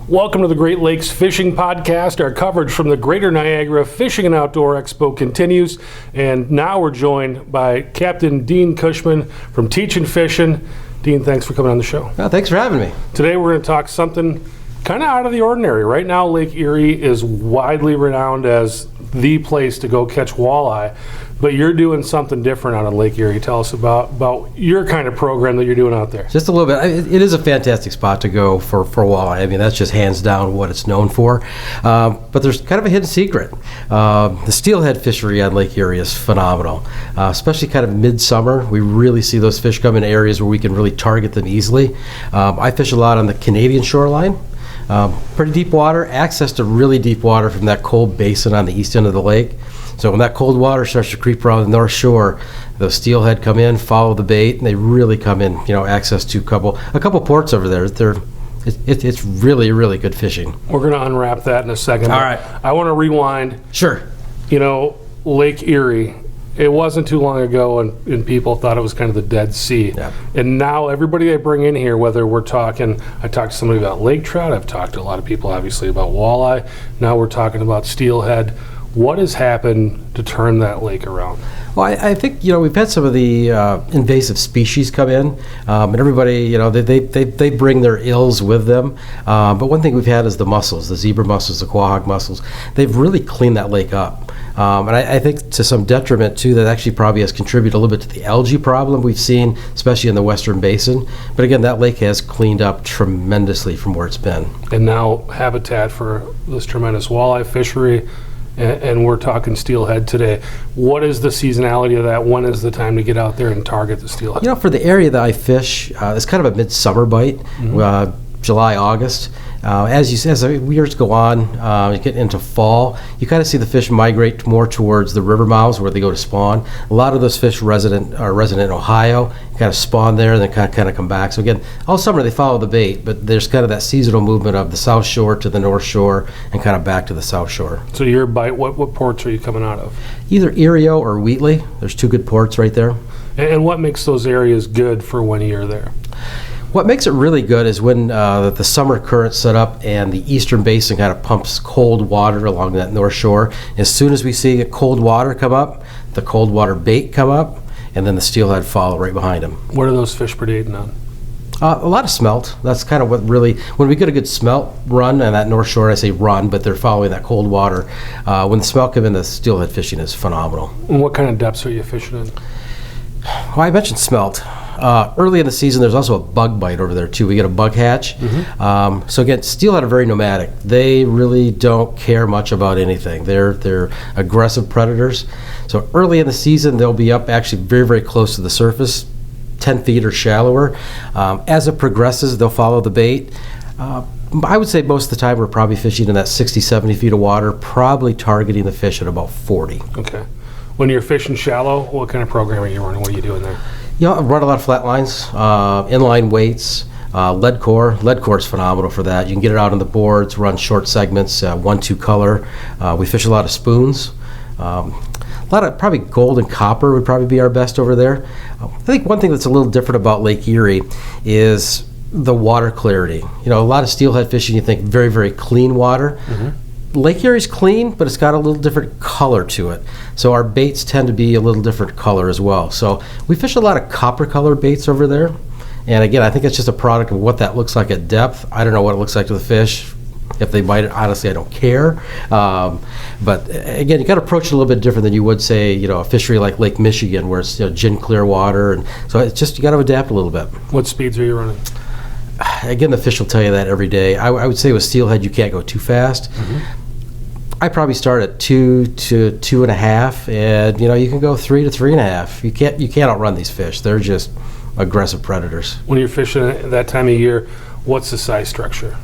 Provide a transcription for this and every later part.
Welcome to the Great Lakes Fishing Podcast. Our coverage from the Greater Niagara Fishing and Outdoor Expo continues, and now we're joined by Captain Dean Cushman from Teachin Fishin. Dean, thanks for coming on the show. Thanks for having me. Today we're going to talk something kind of out of the ordinary. Right now, Lake Erie is widely renowned as the place to go catch walleye, but you're doing something different out on Lake Erie. Tell us about your kind of program that you're doing out there. Just a little bit. It is a fantastic spot to go for walleye. I mean, that's just hands down what it's known for. But there's kind of a hidden secret. The steelhead fishery on Lake Erie is phenomenal, especially kind of midsummer. We really see those fish come in areas where we can really target them easily. I fish a lot on the Canadian shoreline. Pretty deep water, access to really deep water from that cold basin on the east end of the lake. So when that cold water starts to creep around the north shore, those steelhead come in, follow the bait, and they really come in, access to a couple ports over there. It's really, really good fishing. We're going to unwrap that in a second. All right. I want to rewind. Sure. Lake Erie, it wasn't too long ago and people thought it was kind of the Dead Sea. Yeah. And now everybody I bring in here, whether I talked to somebody about lake trout, I've talked to a lot of people obviously about walleye, now we're talking about steelhead. What has happened to turn that lake around? Well, I think, we've had some of the invasive species come in, and everybody, they bring their ills with them. But one thing we've had is the mussels, the zebra mussels, the quahog mussels. They've really cleaned that lake up. And I think to some detriment, too, that actually probably has contributed a little bit to the algae problem we've seen, especially in the western basin. But again, that lake has cleaned up tremendously from where it's been. And now habitat for this tremendous walleye fishery, and we're talking steelhead today. What is the seasonality of that? When is the time to get out there and target the steelhead? For the area that I fish, it's kind of a midsummer bite, July, August. As years go on, you get into fall, you kind of see the fish migrate more towards the river mouths where they go to spawn. A lot of those fish are resident in Ohio, kind of spawn there and then kind of come back. So again, all summer they follow the bait, but there's kind of that seasonal movement of the south shore to the north shore and kind of back to the south shore. So your bite, what ports are you coming out of? Either Erie or Wheatley. There's two good ports right there. And what makes those areas good for when you're there? What makes it really good is when the summer currents set up and the eastern basin kind of pumps cold water along that north shore. As soon as we see cold water come up, the cold water bait come up, and then the steelhead follow right behind them. What are those fish predating on? A lot of smelt. That's kind of what really, when we get a good smelt run on that north shore, I say run, but they're following that cold water. When the smelt come in, the steelhead fishing is phenomenal. And what kind of depths are you fishing in? Well, I mentioned smelt. Early in the season, there's also a bug bite over there, too. We get a bug hatch. Mm-hmm. So again, steelhead are very nomadic. They really don't care much about anything. They're aggressive predators. So early in the season, they'll be up actually very, very close to the surface, 10 feet or shallower. As it progresses, they'll follow the bait. I would say most of the time we're probably fishing in that 60, 70 feet of water, probably targeting the fish at about 40. Okay. When you're fishing shallow, what kind of program are you running? What are you doing there? I run a lot of flat lines, inline weights, lead core. Lead core is phenomenal for that. You can get it out on the boards, run short segments, 1-2 color. We fish a lot of spoons. A lot of probably gold and copper would probably be our best over there. I think one thing that's a little different about Lake Erie is the water clarity. A lot of steelhead fishing, you think very, very clean water. Mm-hmm. Lake Erie's clean, but it's got a little different color to it. So our baits tend to be a little different color as well. So we fish a lot of copper colored baits over there. And again, I think it's just a product of what that looks like at depth. I don't know what it looks like to the fish. If they bite it, honestly, I don't care. But again, you got to approach it a little bit different than you would say, a fishery like Lake Michigan, where it's gin clear water. And so it's just, you got to adapt a little bit. What speeds are you running? Again, the fish will tell you that every day. I would say with steelhead, you can't go too fast. Mm-hmm. I probably start at 2 to 2.5, and you can go 3 to 3.5. You can't outrun these fish. They're just aggressive predators. When you're fishing at that time of year, what's the size structure?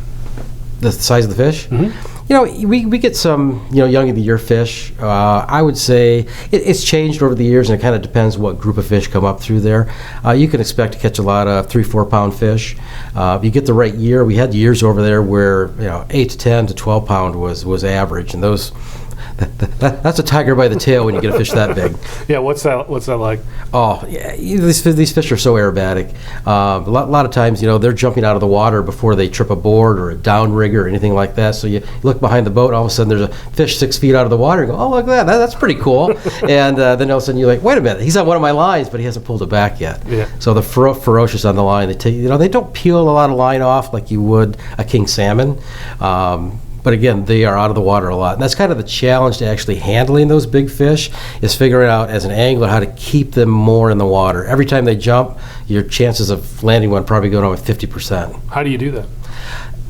The size of the fish? Mm-hmm. We get some young of the year fish. I would say it's changed over the years, and it kind of depends what group of fish come up through there. You can expect to catch a lot of 3-4 pound fish. You get the right year. We had years over there where 8 to 10 to 12 pound was average, and those That's a tiger by the tail when you get a fish that big. Yeah, what's that like? Oh, yeah, these fish are so aerobatic. A lot of times, they're jumping out of the water before they trip a board or a downrigger or anything like that. So you look behind the boat, all of a sudden there's a fish 6 feet out of the water, and go, oh, look at that. That's pretty cool. And then all of a sudden you're like, wait a minute, he's on one of my lines, but he hasn't pulled it back yet. Yeah. So the ferocious on the line. They don't peel a lot of line off like you would a king salmon. But again, they are out of the water a lot. And that's kind of the challenge to actually handling those big fish, is figuring out as an angler how to keep them more in the water. Every time they jump, your chances of landing one probably go down with 50%. How do you do that?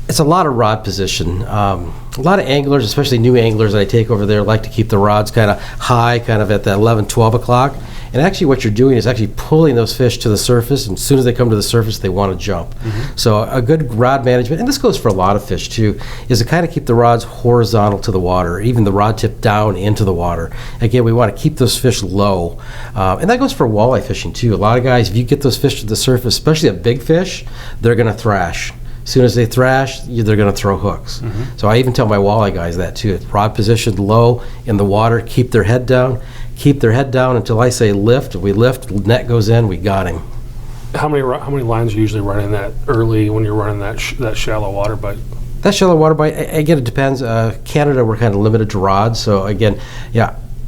It's a lot of rod position. A lot of anglers, especially new anglers that I take over there, like to keep the rods kind of high, kind of at the 11, 12 o'clock. And actually what you're doing is actually pulling those fish to the surface, and as soon as they come to the surface, they want to jump. Mm-hmm. So a good rod management, and this goes for a lot of fish too, is to kind of keep the rods horizontal to the water, even the rod tip down into the water. Again, we want to keep those fish low. And that goes for walleye fishing too. A lot of guys, if you get those fish to the surface, especially a big fish, they're going to thrash. As soon as they thrash, they're going to throw hooks. Mm-hmm. So I even tell my walleye guys that too. It's rod positioned low in the water, keep their head down. Keep their head down until I say lift. If we lift, net goes in, we got him. How many lines are you usually running that early when you're running that shallow water bite? That shallow water bite, again, it depends. Canada, we're kind of limited to rods. So again,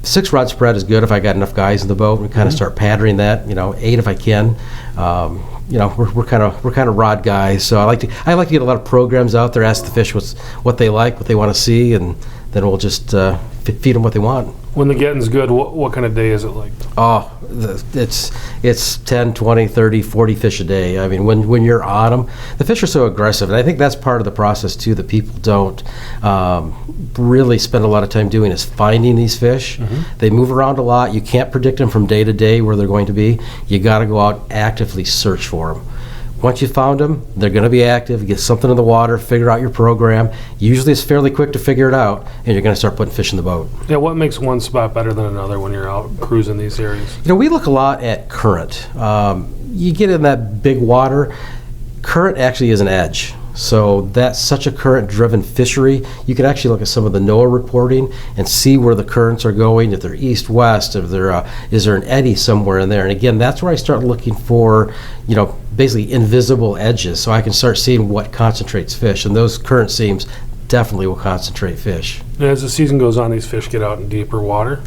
6 rod spread is good if I got enough guys in the boat. We kind of start patterning that, 8 if I can. We're kind of rod guys, so I like to get a lot of programs out there, ask the fish what they like, what they want to see, and then we'll just feed them what they want. When the getting's good, what kind of day is it like? Oh, it's 10, 20, 30, 40 fish a day. I mean, when you're on them, the fish are so aggressive, and I think that's part of the process too that people don't really spend a lot of time doing, is finding these fish. Mm-hmm. They move around a lot. You can't predict them from day to day where they're going to be. You got to go out actively search for them. Once you found them, they're going to be active. Get something in the water, figure out your program. Usually it's fairly quick to figure it out, and you're going to start putting fish in the boat. Yeah, what makes one spot better than another when you're out cruising these areas? We look a lot at current. You get in that big water, current actually is an edge. So that's such a current-driven fishery. You can actually look at some of the NOAA reporting and see where the currents are going, if they're east-west, if is there an eddy somewhere in there. And again, that's where I start looking for, basically invisible edges, so I can start seeing what concentrates fish. And those current seams definitely will concentrate fish. And as the season goes on, these fish get out in deeper water?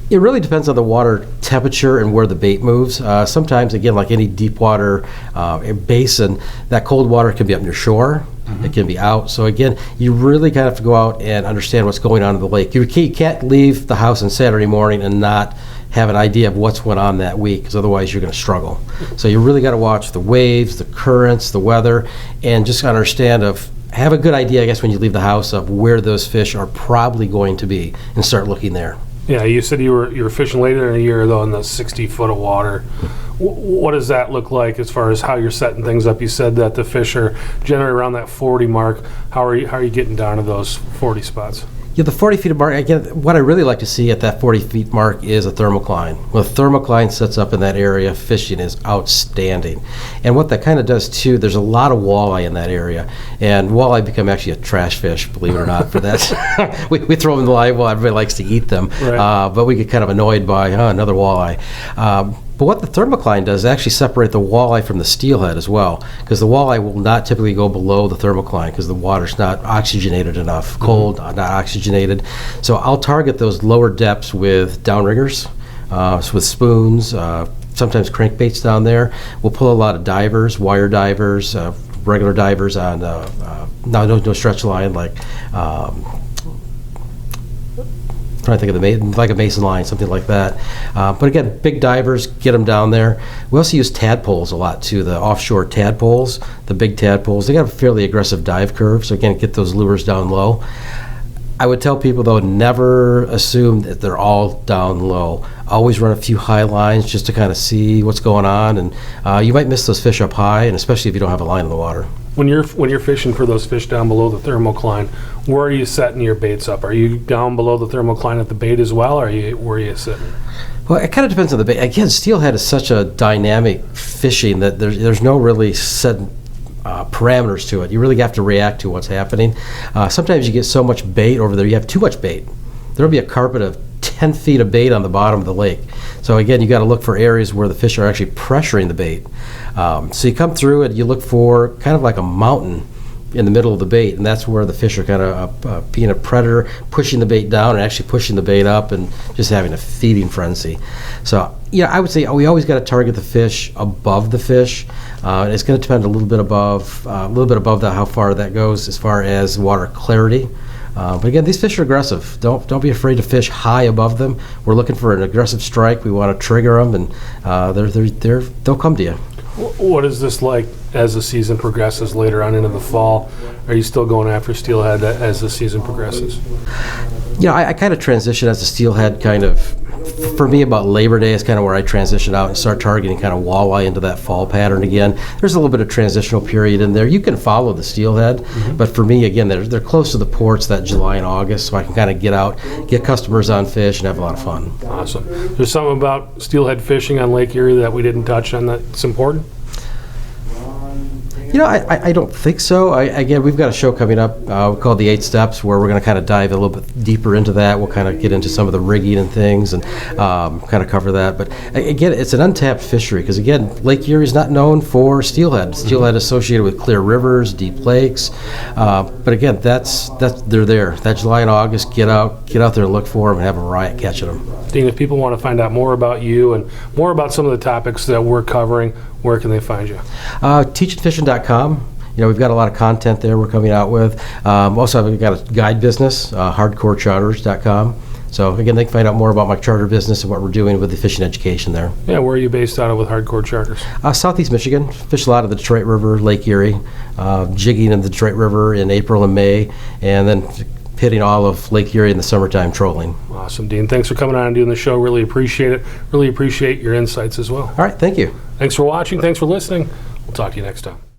It really depends on the water temperature and where the bait moves. Sometimes, again, like any deep water basin, that cold water can be up near shore. Mm-hmm. It can be out. So again, you really kind of have to go out and understand what's going on in the lake. You can't leave the house on Saturday morning and not have an idea of what's went on that week, because otherwise you're going to struggle. So you really got to watch the waves, the currents, the weather, and just understand have a good idea, I guess, when you leave the house of where those fish are probably going to be, and start looking there. Yeah, you said you were fishing later in the year, though, in the 60 foot of water. What does that look like as far as how you're setting things up? You said that the fish are generally around that 40 mark. How are you getting down to those 40 spots? Yeah, the 40 feet mark, again, what I really like to see at that 40 feet mark is a thermocline. When a thermocline sets up in that area, fishing is outstanding. And what that kind of does too, there's a lot of walleye in that area. And walleye become actually a trash fish, believe it or not, for that. we throw them in the live well, everybody likes to eat them. Right. But we get kind of annoyed by, another walleye. But what the thermocline does is actually separate the walleye from the steelhead as well, because the walleye will not typically go below the thermocline because the water's not oxygenated enough, cold, not oxygenated. So I'll target those lower depths with downriggers, with spoons, sometimes crankbaits down there. We'll pull a lot of divers, wire divers, regular divers on no stretch line, like trying to think of like a mason line, something like that. But again, big divers, get them down there. We also use tadpoles a lot too, the offshore tadpoles, the big tadpoles. They got a fairly aggressive dive curve, so again, get those lures down low. I would tell people, though, never assume that they're all down low. Always run a few high lines just to kind of see what's going on, and you might miss those fish up high, and especially if you don't have a line in the water. When you're fishing for those fish down below the thermocline, where are you setting your baits up? Are you down below the thermocline at the bait as well, or where are you sitting? Well, it kind of depends on the bait. Again, steelhead is such a dynamic fishing that there's no really set parameters to it. You really have to react to what's happening. Sometimes you get so much bait over there, you have too much bait. there'll be a carpet of 10 feet of bait on the bottom of the lake. So again, you got to look for areas where the fish are actually pressuring the bait. So you come through and you look for kind of like a mountain in the middle of the bait, and that's where the fish are kind of being a predator, pushing the bait down and actually pushing the bait up and just having a feeding frenzy. So yeah, I would say we always got to target the fish above the fish. It's going to depend a little bit above that, how far that goes as far as water clarity. But again, these fish are aggressive. Don't be afraid to fish high above them. We're looking for an aggressive strike. We want to trigger them, and they'll come to you. What is this like as the season progresses later on into the fall? Are you still going after steelhead as the season progresses? You know, I kind of transition as a steelhead kind of, for me, about Labor Day is kind of where I transition out and start targeting kind of walleye into that fall pattern again. There's a little bit of transitional period in there. You can follow the steelhead, but for me, again, they're close to the ports that July and August, so I can kind of get out, get customers on fish, and have a lot of fun. Awesome. There's something about steelhead fishing on Lake Erie that we didn't touch on that's important? You know, I don't think so. Again, we've got a show coming up called The 8 Steps, where we're going to kind of dive a little bit deeper into that. We'll kind of get into some of the rigging and things and kind of cover that. But again, it's an untapped fishery because, again, Lake Erie is not known for steelhead. Steelhead associated with clear rivers, deep lakes. But again, they're there. That July and August, get out there and look for them and have a riot catching them. Dean, if people want to find out more about you and more about some of the topics that we're covering, where can they find you? Teachinfishin.com. You know, we've got a lot of content there we're coming out with. Also, we've got a guide business, hardcorecharters.com. So again, they can find out more about my charter business and what we're doing with the fishing education there. Yeah, where are you based out of with Hardcore Charters? Southeast Michigan. Fish a lot of the Detroit River, Lake Erie, jigging in the Detroit River in April and May, and then hitting all of Lake Erie in the summertime trolling. Awesome, Dean. Thanks for coming on and doing the show. Really appreciate it. Really appreciate your insights as well. All right, thank you. Thanks for watching. Thanks for listening. We'll talk to you next time.